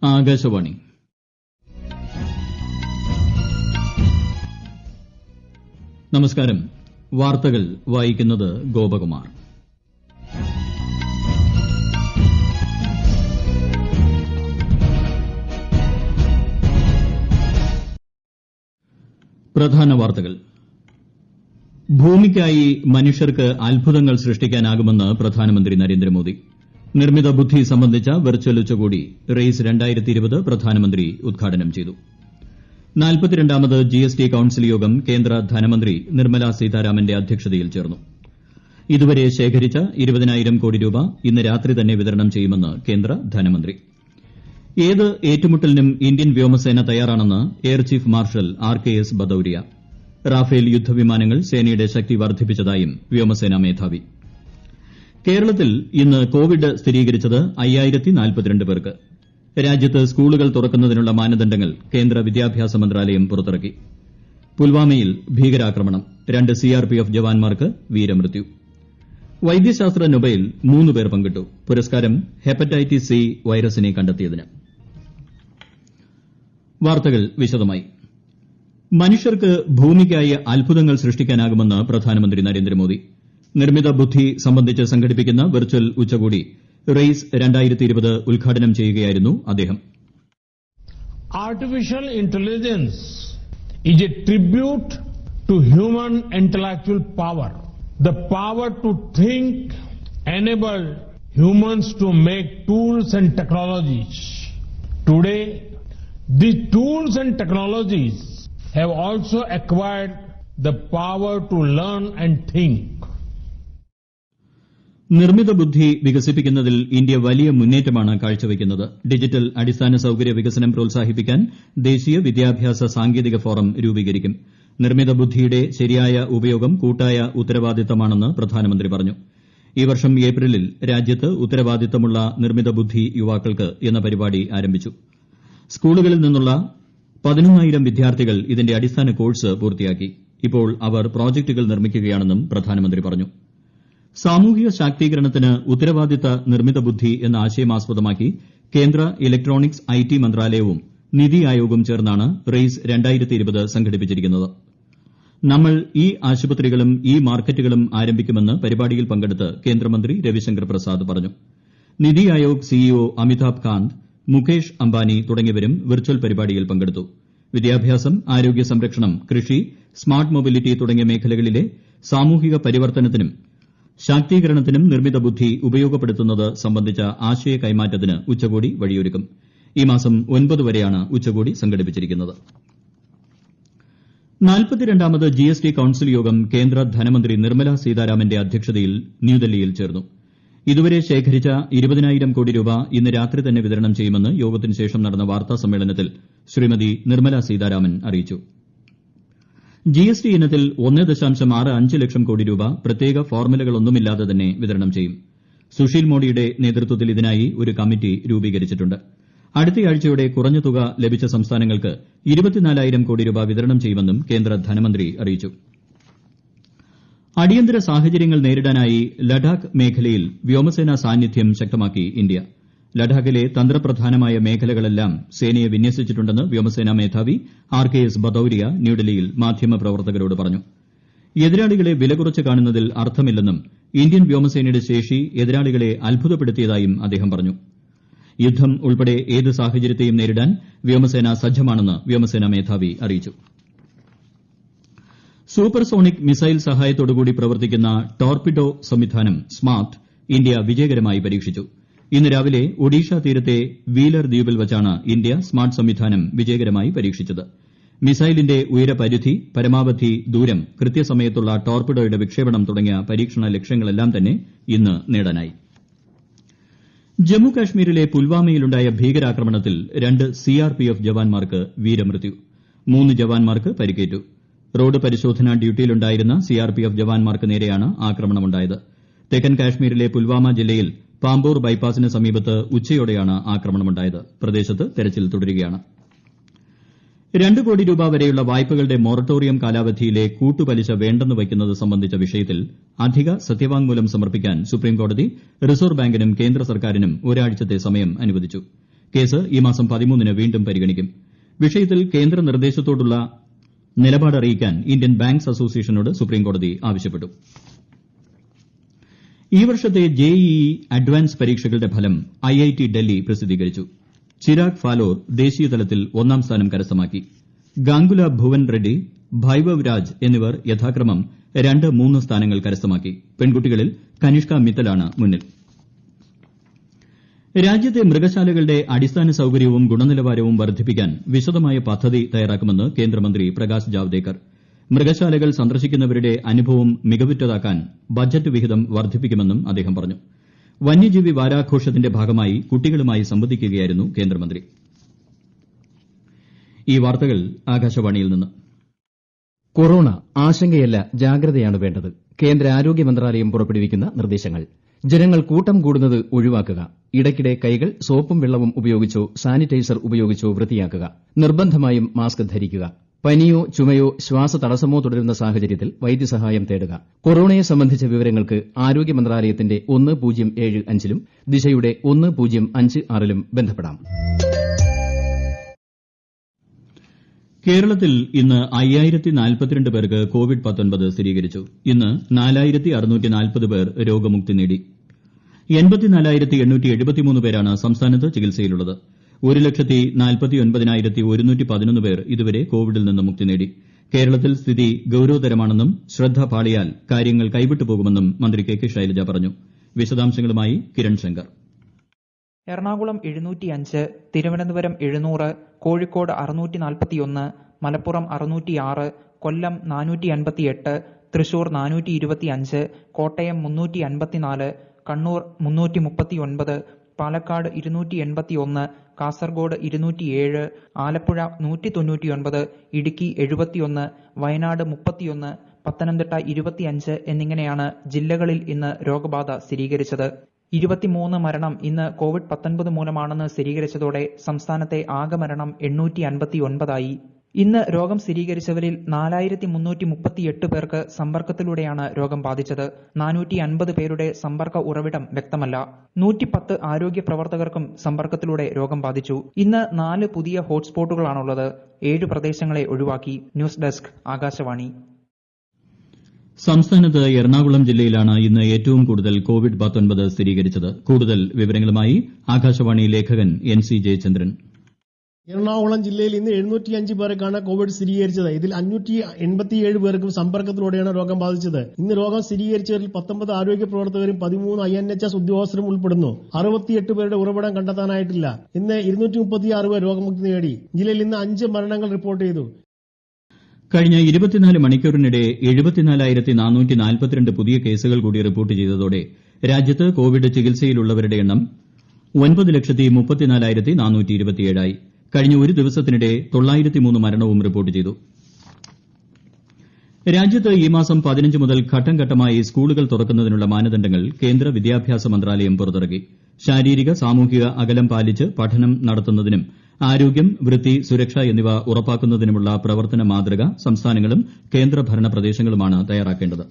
ആകാശവാണി. നമസ്കാരം. വാർത്തകൾ വായിക്കുന്നത് ഗോപകുമാർ. പ്രധാന വാർത്തകൾ. ഭൂമിക്കായി മനുഷ്യർക്ക് അത്ഭുതങ്ങൾ സൃഷ്ടിക്കാനാകുമെന്ന് പ്രധാനമന്ത്രി നരേന്ദ്രമോദി. നിർമ്മിത ബുദ്ധി സംബന്ധിച്ച വെർച്വൽ ഉച്ചകോടി റെയ്സ് 2020 പ്രധാനമന്ത്രി ഉദ്ഘാടനം ചെയ്തു. 42ാമത് ജിഎസ്ടി കൌൺസിൽ യോഗം കേന്ദ്ര ധനമന്ത്രി നിർമ്മല സീതാരാമന്റെ അധ്യക്ഷതയിൽ ചേർന്നു. ഇതുവരെ ശേഖരിച്ച 20,000 കോടി രൂപ ഇന്ന് രാത്രി തന്നെ വിതരണം ചെയ്യുമെന്ന് കേന്ദ്ര ധനമന്ത്രി. ഏത് ഏറ്റുമുട്ടലിനും ഇന്ത്യൻ വ്യോമസേന തയ്യാറാണെന്ന് air chief marshal RKS Bhadauria. Rafale യുദ്ധവിമാനങ്ങൾ സേനയുടെ ശക്തി വർദ്ധിപ്പിച്ചതായും വ്യോമസേനാ മേധാവി. കേരളത്തിൽ ഇന്ന് കോവിഡ് സ്ഥിരീകരിച്ചത് 5042 പേർക്ക്. രാജ്യത്ത് സ്കൂളുകൾ തുറക്കുന്നതിനുള്ള മാനദണ്ഡങ്ങൾ കേന്ദ്ര വിദ്യാഭ്യാസ മന്ത്രാലയം പുറത്തിറക്കി. പുൽവാമയിൽ ഭീകരാക്രമണം. 2 CRPF ജവാന്മാർക്ക് വീരമൃത്യു. വൈദ്യശാസ്ത്ര നൊബേൽ 3 പേർ പങ്കിട്ടു. പുരസ്കാരം ഹെപ്പറ്റൈറ്റിസ് സി വൈറസിനെ കണ്ടെത്തിയതിന്. വാർത്തകൾ വിശദമായി. മനുഷ്യർക്ക് ഭൂമിക്കായി അത്ഭുതങ്ങൾ സൃഷ്ടിക്കാനാകുമെന്ന് പ്രധാനമന്ത്രി നരേന്ദ്രമോദി. നിർമ്മിത ബുദ്ധി സംബന്ധിച്ച് സംഘടിപ്പിക്കുന്ന വെർച്വൽ ഉച്ചകോടി റെയ്സ് 2020 ഉദ്ഘാടനം ചെയ്യുകയായിരുന്നു അദ്ദേഹം. Artificial intelligence is a tribute to human intellectual power. The power to think enabled humans to make tools and technologies. Today, these tools and technologies have also acquired the power to learn and think. നിർമ്മിത ബുദ്ധി വികസിപ്പിക്കുന്നതിൽ India വലിയ മുന്നേറ്റമാണ് കാഴ്ചവയ്ക്കുന്നത്. Digital അടിസ്ഥാന സൌകര്യ വികസനം പ്രോത്സാഹിപ്പിക്കാൻ ദേശീയ വിദ്യാഭ്യാസ സാങ്കേതിക ഫോറം രൂപീകരിക്കും. നിർമ്മിത ബുദ്ധിയുടെ ശരിയായ ഉപയോഗം കൂട്ടായ ഉത്തരവാദിത്തമാണെന്ന് പ്രധാനമന്ത്രി പറഞ്ഞു. ഈ വർഷം ഏപ്രിലിൽ രാജ്യത്ത് ഉത്തരവാദിത്തമുള്ള നിർമ്മിത ബുദ്ധി യുവാക്കൾക്ക് എന്ന പരിപാടി ആരംഭിച്ചു. സ്കൂളുകളിൽ നിന്നുള്ള 11,000 വിദ്യാർത്ഥികൾ ഇതിന്റെ അടിസ്ഥാന കോഴ്സ് പൂർത്തിയാക്കി. ഇപ്പോൾ അവർ പ്രോജക്ടുകൾ നിർമ്മിക്കുകയാണെന്നും പ്രധാനമന്ത്രി പറഞ്ഞു. സാമൂഹിക ശാക്തീകരണത്തിന് ഉത്തരവാദിത്ത നിർമ്മിത ബുദ്ധി എന്ന ആശയം ആസ്പദമാക്കി കേന്ദ്ര ഇലക്ട്രോണിക്സ് IT മന്ത്രാലയവും നിതി ആയോഗും ചേർന്നാണ് റെയ്സ് 2020 സംഘടിപ്പിച്ചിരിക്കുന്നത്. നമ്മൾ ഈ ആശുപത്രികളും ഈ മാർക്കറ്റുകളും ആരംഭിക്കുമെന്ന് പരിപാടിയിൽ പങ്കെടുത്ത് കേന്ദ്രമന്ത്രി രവിശങ്കർ പ്രസാദ് പറഞ്ഞു. നിതി ആയോഗ് CEO അമിതാഭ് കാന്ത്, മുകേഷ് അംബാനി തുടങ്ങിയവരും വെർച്വൽ പരിപാടിയിൽ പങ്കെടുത്തു. വിദ്യാഭ്യാസം, ആരോഗ്യ സംരക്ഷണം, കൃഷി, സ്മാർട്ട് മൊബിലിറ്റി തുടങ്ങിയ മേഖലകളിലെ സാമൂഹിക പരിവർത്തനത്തിനും ശാക്തീകരണത്തിനും നിർമ്മിത ബുദ്ധി ഉപയോഗപ്പെടുത്തുന്നത് സംബന്ധിച്ച ആശയ കൈമാറ്റത്തിന് ഉച്ചകോടി വഴിയൊരുക്കും. ഈ മാസം 9 വരെയാണ് ഉച്ചകോടി സംഘടിപ്പിച്ചിരിക്കുന്നത്. 42ാമത് GST കൌൺസിൽ യോഗം കേന്ദ്ര ധനമന്ത്രി നിർമ്മല സീതാരാമന്റെ അധ്യക്ഷതയിൽ ന്യൂഡൽഹിയിൽ ചേർന്നു. ഇതുവരെ ശേഖരിച്ച 20,000 കോടി രൂപ ഇന്ന് രാത്രി തന്നെ വിതരണം ചെയ്യുമെന്ന് യോഗത്തിന് ശേഷം നടന്ന വാർത്താ സമ്മേളനത്തിൽ ശ്രീമതി നിർമ്മല സീതാരാമൻ അറിയിച്ചു. GST ഇനത്തിൽ 1.65 ലക്ഷം കോടി രൂപ പ്രത്യേക ഫോർമുലകളൊന്നുമില്ലാതെ തന്നെ വിതരണം ചെയ്യും. സുശീൽ മോഡിയുടെ നേതൃത്വത്തിൽ ഇതിനായി ഒരു കമ്മിറ്റി രൂപീകരിച്ചിട്ടുണ്ട്. അടുത്തയാഴ്ചയോടെ കുറഞ്ഞ തുക ലഭിച്ച സംസ്ഥാനങ്ങൾക്ക് 24,000 കോടി രൂപ വിതരണം ചെയ്യുമെന്നും കേന്ദ്ര ധനമന്ത്രി അറിയിച്ചു. അടിയന്തര സാഹചര്യങ്ങൾ നേരിടാനായി ലഡാക്ക് മേഖലയിൽ വ്യോമസേനാ സാന്നിധ്യം ശക്തമാക്കി ഇന്ത്യ. ലഡാക്കിലെ തന്ത്രപ്രധാനമായ മേഖലകളെല്ലാം സേനയെ വിന്യസിച്ചിട്ടുണ്ടെന്ന് വ്യോമസേനാ മേധാവി RKS ബദൌരിയ ന്യൂഡൽഹിയിൽ മാധ്യമപ്രവർത്തകരോട് പറഞ്ഞു. എതിരാളികളെ വിലകുറച്ച് കാണുന്നതിൽ അർത്ഥമില്ലെന്നും ഇന്ത്യൻ വ്യോമസേനയുടെ ശേഷി എതിരാളികളെ അത്ഭുതപ്പെടുത്തിയതായും അദ്ദേഹം പറഞ്ഞു. യുദ്ധം ഉൾപ്പെടെ ഏത് സാഹചര്യത്തെയും നേരിടാൻ വ്യോമസേന സജ്ജമാണെന്ന് വ്യോമസേനാ മേധാവി അറിയിച്ചു. സൂപ്പർസോണിക് മിസൈൽ സഹായത്തോടുകൂടി പ്രവർത്തിക്കുന്ന ടോർപിഡോ സംവിധാനം സ്മാർട്ട് ഇന്ത്യ വിജയകരമായി പരീക്ഷിച്ചു. ഇന്ന് രാവിലെ ഒഡീഷ തീരത്തെ വീലർ ദ്വീപിൽ വച്ചാണ് ഇന്ത്യ സ്മാർട്ട് സംവിധാനം വിജയകരമായി പരീക്ഷിച്ചത്. മിസൈലിന്റെ ഉയരപരിധി, പരമാവധി ദൂരം, കൃത്യസമയത്തുള്ള ടോർപിഡോയുടെ വിക്ഷേപണം തുടങ്ങിയ പരീക്ഷണ ലക്ഷ്യങ്ങളെല്ലാം തന്നെ ഇന്ന് നേടാനായി. ജമ്മു കാശ്മീരിലെ പുൽവാമയിലുണ്ടായ ഭീകരാക്രമണത്തിൽ 2 CRPF ജവാന്മാർക്ക് വീരമൃത്യു. 3 ജവാന്മാർക്ക് പരിക്കേറ്റു. റോഡ് പരിശോധനാ ഡ്യൂട്ടിയിലുണ്ടായിരുന്ന CRPF ജവാന്മാർക്ക് നേരെയാണ് ആക്രമണമുണ്ടായത്. തെക്കൻ കാശ്മീരിലെ പുൽവാമ ജില്ലയിൽ പാമ്പോർ ബൈപ്പാസിന് സമീപത്ത് ഉച്ചയോടെയാണ് ആക്രമണമുണ്ടായത്. പ്രദേശത്ത് തെരച്ചിൽ തുടരുകയാണ്. 2 കോടി രൂപ വരെയുള്ള വായ്പകളുടെ മൊറട്ടോറിയം കാലാവധിയിലെ കൂട്ടുപലിശ വേണ്ടെന്ന് വയ്ക്കുന്നത് സംബന്ധിച്ച വിഷയത്തിൽ അധിക സത്യവാങ്മൂലം സമർപ്പിക്കാൻ സുപ്രീംകോടതി റിസർവ് ബാങ്കിനും കേന്ദ്ര സർക്കാരിനും ഒരാഴ്ചത്തെ സമയം അനുവദിച്ചു. കേസ് ഈ മാസം 13-ന് വീണ്ടും പരിഗണിക്കും. വിഷയത്തിൽ കേന്ദ്ര നിർദ്ദേശത്തോടുള്ള നിലപാട് അറിയിക്കാൻ ഇന്ത്യൻ ബാങ്ക്സ് അസോസിയേഷനോട് സുപ്രീംകോടതി ആവശ്യപ്പെട്ടു. ഈ വർഷത്തെ ജെഇഇ അഡ്വാൻസ് പരീക്ഷകളുടെ ഫലം ഐഐടി ഡൽഹി പ്രസിദ്ധീകരിച്ചു. ചിരാഗ് ഫാലോർ ദേശീയതലത്തിൽ 1ാം സ്ഥാനം കരസ്ഥമാക്കി. ഗാംഗുല ഭുവൻ റെഡ്ഡി, ഭൈവവ് രാജ് എന്നിവർ യഥാക്രമം 2, 3 സ്ഥാനങ്ങൾ കരസ്ഥമാക്കി. പെൺകുട്ടികളിൽ കനിഷ്ക മിത്തലാണ് മുന്നിൽ. രാജ്യത്തെ മൃഗശാലകളുടെ അടിസ്ഥാന സൌകര്യവും ഗുണനിലവാരവും വർദ്ധിപ്പിക്കാൻ വിശദമായ പദ്ധതി തയ്യാറാക്കുമെന്ന് കേന്ദ്രമന്ത്രി പ്രകാശ് ജാവ്ദേക്കർ. മൃഗശാലകൾ സന്ദർശിക്കുന്നവരുടെ അനുഭവം മികവുറ്റതാക്കാൻ ബജറ്റ് വിഹിതം വർദ്ധിപ്പിക്കുമെന്നും അദ്ദേഹം പറഞ്ഞു. വന്യജീവി വാരാഘോഷത്തിന്റെ ഭാഗമായി കുട്ടികളുമായി സംവദിക്കുകയായിരുന്നു കേന്ദ്രമന്ത്രി. ഈ വാർത്തകൾ ആകാശവാണിയിൽ നിന്ന്. കൊറോണ ആശങ്കയല്ല, ജാഗ്രതയാണ് വേണ്ടത്. കേന്ദ്ര ആരോഗ്യ മന്ത്രാലയം പുറപ്പെടുവിക്കുന്ന നിർദ്ദേശങ്ങൾ. ജനങ്ങൾ കൂട്ടം കൂടുന്നത് ഒഴിവാക്കുക. ഇടയ്ക്കിടെ കൈകൾ സോപ്പും വെള്ളവും ഉപയോഗിച്ചോ സാനിറ്റൈസർ ഉപയോഗിച്ചോ വൃത്തിയാക്കുക. നിർബന്ധമായും മാസ്ക് ധരിക്കുക. പനിയോ ചുമയോ ശ്വാസതടസ്സമോ തുടരുന്ന സാഹചര്യത്തിൽ വൈദ്യസഹായം തേടുക. കൊറോണയെ സംബന്ധിച്ച വിവരങ്ങൾക്ക് ആരോഗ്യ മന്ത്രാലയത്തിന്റെ 1075-ലും ദിശയുടെ 1056-ലും ബന്ധപ്പെടാം. കേരളത്തിൽ ഇന്ന് 5042 പേർക്ക് കോവിഡ്-19 സ്ഥിരീകരിച്ചു. ഇന്ന് 4640 പേർ രോഗമുക്തി നേടി. 84,873 പേരാണ് സംസ്ഥാനത്ത് ചികിത്സയിലുള്ളത്. 1,49,111 പേർ ഇതുവരെ കോവിഡിൽ നിന്ന് മുക്തി നേടി. കേരളത്തിൽ സ്ഥിതി ഗൌരവതരമാണെന്നും ശ്രദ്ധ പാളിയാൽ കാര്യങ്ങൾ കൈവിട്ടു പോകുമെന്നും മന്ത്രി കെ ശൈലജ പറഞ്ഞു. വിശദാംശങ്ങളുമായി കിരൺ ശങ്കർ. എറണാകുളം 705, തിരുവനന്തപുരം 700, കോഴിക്കോട് 641, മലപ്പുറം 606, കൊല്ലം 458, തൃശൂർ 425, കോട്ടയം 354, കണ്ണൂർ 339, പാലക്കാട് 281, കാസർഗോഡ് 207, ആലപ്പുഴ 199, ഇടുക്കി 71, വയനാട് 31, പത്തനംതിട്ട 25 എന്നിങ്ങനെയാണ് ജില്ലകളിൽ ഇന്ന് രോഗബാധ സ്ഥിരീകരിച്ചത്. 23 മരണം ഇന്ന് കോവിഡ്-19 മൂലമാണെന്ന് സ്ഥിരീകരിച്ചതോടെ സംസ്ഥാനത്തെ ആകെ മരണം 859 ഇന്ന് രോഗം സ്ഥിരീകരിച്ചവരിൽ 4338 പേർക്ക് സമ്പർക്കത്തിലൂടെയാണ് രോഗം ബാധിച്ചത്. 450 പേരുടെ സമ്പർക്ക ഉറവിടം വ്യക്തമല്ല. 110 ആരോഗ്യ പ്രവർത്തകർക്കും സമ്പർക്കത്തിലൂടെ രോഗം ബാധിച്ചു. ഇന്ന് 4 പുതിയ ഹോട്ട്സ്പോട്ടുകളാണുള്ളത്. 7 പ്രദേശങ്ങളെ ഒഴിവാക്കി. News desk, Akashvani. സംസ്ഥാനത്ത് എറണാകുളം ജില്ലയിലാണ് ഇന്ന് ഏറ്റവും കൂടുതൽ കോവിഡ്-19 സ്ഥിരീകരിച്ചത്. കൂടുതൽ വിവരങ്ങളുമായി ആകാശവാണി ലേഖകൻ NC ജയചന്ദ്രൻ. എറണാകുളം ജില്ലയിൽ ഇന്ന് 705 പേർക്കാണ് കോവിഡ് സ്ഥിരീകരിച്ചത്. ഇതിൽ 587 പേർക്കും സമ്പർക്കത്തിലൂടെയാണ് രോഗം ബാധിച്ചത്. ഇന്ന് രോഗം സ്ഥിരീകരിച്ചവരിൽ 19 ആരോഗ്യ പ്രവർത്തകരും 13 INHS ഉദ്യോഗസ്ഥരും ഉൾപ്പെടുന്നു. 68 പേരുടെ ഉറവിടം കണ്ടെത്താനായിട്ടില്ല. ഇന്ന് 236 പേർ രോഗമുക്തി നേടി. ജില്ലയിൽ ഇന്ന് 5 മരണങ്ങൾ റിപ്പോർട്ട് ചെയ്തു. കഴിഞ്ഞ 24 മണിക്കൂറിനിടെ 74,442 പുതിയ കേസുകൾ കൂടി റിപ്പോർട്ട് ചെയ്തതോടെ രാജ്യത്ത് കോവിഡ് ചികിത്സയിലുള്ളവരുടെ എണ്ണം 9,34,427 ആയി. കഴിഞ്ഞ ഒരു ദിവസത്തിനിടെ 903 മരണവും റിപ്പോർട്ട് ചെയ്തു. രാജ്യത്ത് ഈ മാസം 15 മുതൽ ഘട്ടം ഘട്ടമായി സ്കൂളുകൾ തുറക്കുന്നതിനുള്ള മാനദണ്ഡങ്ങൾ കേന്ദ്ര വിദ്യാഭ്യാസ മന്ത്രാലയം പുറത്തിറക്കി. ശാരീരിക സാമൂഹിക അകലം പാലിച്ച് പഠനം നടത്തുന്നതിനും ആരോഗ്യം, വൃത്തി, സുരക്ഷ എന്നിവ ഉറപ്പാക്കുന്നതിനുമുള്ള പ്രവർത്തന മാതൃക സംസ്ഥാനങ്ങളും കേന്ദ്രഭരണ പ്രദേശങ്ങളുമാണ് തയ്യാറാക്കേണ്ടത്.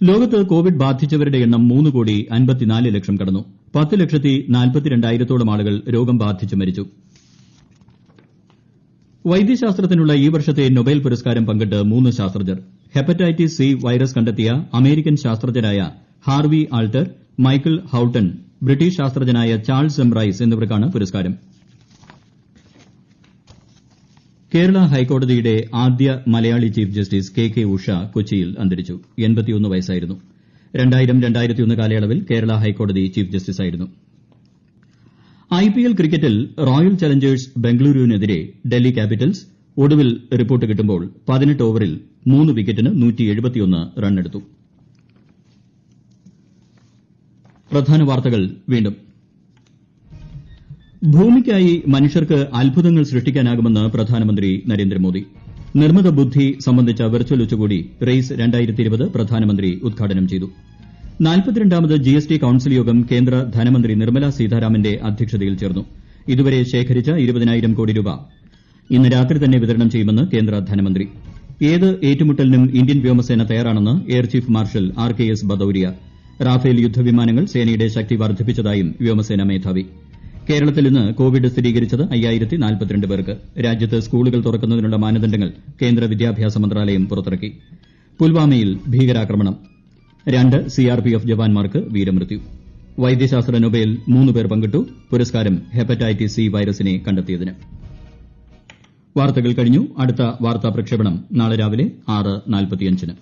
ലോകത്ത് കോവിഡ് ബാധിച്ചവരുടെ എണ്ണം 3,54,00,000 കടന്നു. 10,42,000 ആളുകൾ രോഗം ബാധിച്ച് മരിച്ചു. വൈദ്യശാസ്ത്രത്തിനുള്ള ഈ വർഷത്തെ നൊബേൽ പുരസ്കാരം പങ്കിട്ട് 3 ശാസ്ത്രജ്ഞർ. ഹെപ്പറ്റൈറ്റിസ് സി വൈറസ് കണ്ടെത്തിയ അമേരിക്കൻ ശാസ്ത്രജ്ഞരായ Harvey Alter, Michael Houghton, British ശാസ്ത്രജ്ഞനായ ചാൾസ് എം റൈസ് എന്നിവർക്കാണ് പുരസ്കാരം. കേരള ഹൈക്കോടതിയുടെ ആദ്യ Malayali chief justice KK Usha കൊച്ചിയിൽ അന്തരിച്ചു. 81 വയസ്സായിരുന്നു. 2000-2001 കാലയളവിൽ കേരള ഹൈക്കോടതി ചീഫ് ജസ്റ്റിസായിരുന്നു. IPL ക്രിക്കറ്റിൽ റോയൽ ചലഞ്ചേഴ്സ് ബംഗളൂരുവിനെതിരെ ഡൽഹി ക്യാപിറ്റൽസ് ഒടുവിൽ റിപ്പോർട്ട് കിട്ടുമ്പോൾ 18 ഓവറിൽ 3 വിക്കറ്റിന് 171 റണ്ണെടുത്തു. പ്രധാന വാർത്തകൾ വീണ്ടും. ഭൂമിക്കായി മനുഷ്യർക്ക് അത്ഭുതങ്ങൾ സൃഷ്ടിക്കാനാകുമെന്ന് പ്രധാനമന്ത്രി നരേന്ദ്രമോദി. നിർമ്മിത ബുദ്ധി സംബന്ധിച്ച വെർച്വൽ ഉച്ചകോടി റെയ്സ് 2020 പ്രധാനമന്ത്രി ഉദ്ഘാടനം ചെയ്തു. 42ാമത് GST കൌൺസിൽ യോഗം കേന്ദ്ര ധനമന്ത്രി നിർമ്മല സീതാരാമന്റെ അധ്യക്ഷതയിൽ ചേർന്നു. ഇതുവരെ ശേഖരിച്ച 20,000 കോടി രൂപ ഇന്ന് രാത്രി തന്നെ വിതരണം ചെയ്യുമെന്ന് കേന്ദ്ര ധനമന്ത്രി. ഏത് ഏറ്റുമുട്ടലിനും ഇന്ത്യൻ വ്യോമസേന തയ്യാറാണെന്ന് air chief marshal RKS Bhadauria. Rafale യുദ്ധവിമാനങ്ങൾ സേനയുടെ ശക്തി വർദ്ധിപ്പിച്ചതായും വ്യോമസേന മേധാവി. കേരളത്തിൽ ഇന്ന് കോവിഡ് സ്ഥിരീകരിച്ചത് 5042 പേർക്ക്. രാജ്യത്ത് സ്കൂളുകൾ തുറക്കുന്നതിനുള്ള മാനദണ്ഡങ്ങൾ കേന്ദ്ര വിദ്യാഭ്യാസ മന്ത്രാലയം പുറത്തിറക്കി. പുൽവാമയിൽ ഭീകരാക്രമണം 2 സിആർപിഎഫ് ജവാന്മാർക്ക് വീരമൃത്യു. വൈദ്യശാസ്ത്ര നൊബേൽ 3 പേർ പങ്കിട്ടു. പുരസ്കാരം ഹെപ്പറ്റൈറ്റിസ് സി വൈറസിനെ കണ്ടെത്തിയതിന്. വാർത്തകൾ കഴിഞ്ഞു. അടുത്ത വാർത്താ പ്രക്ഷേപണം നാളെ രാവിലെ 6:45-ന്.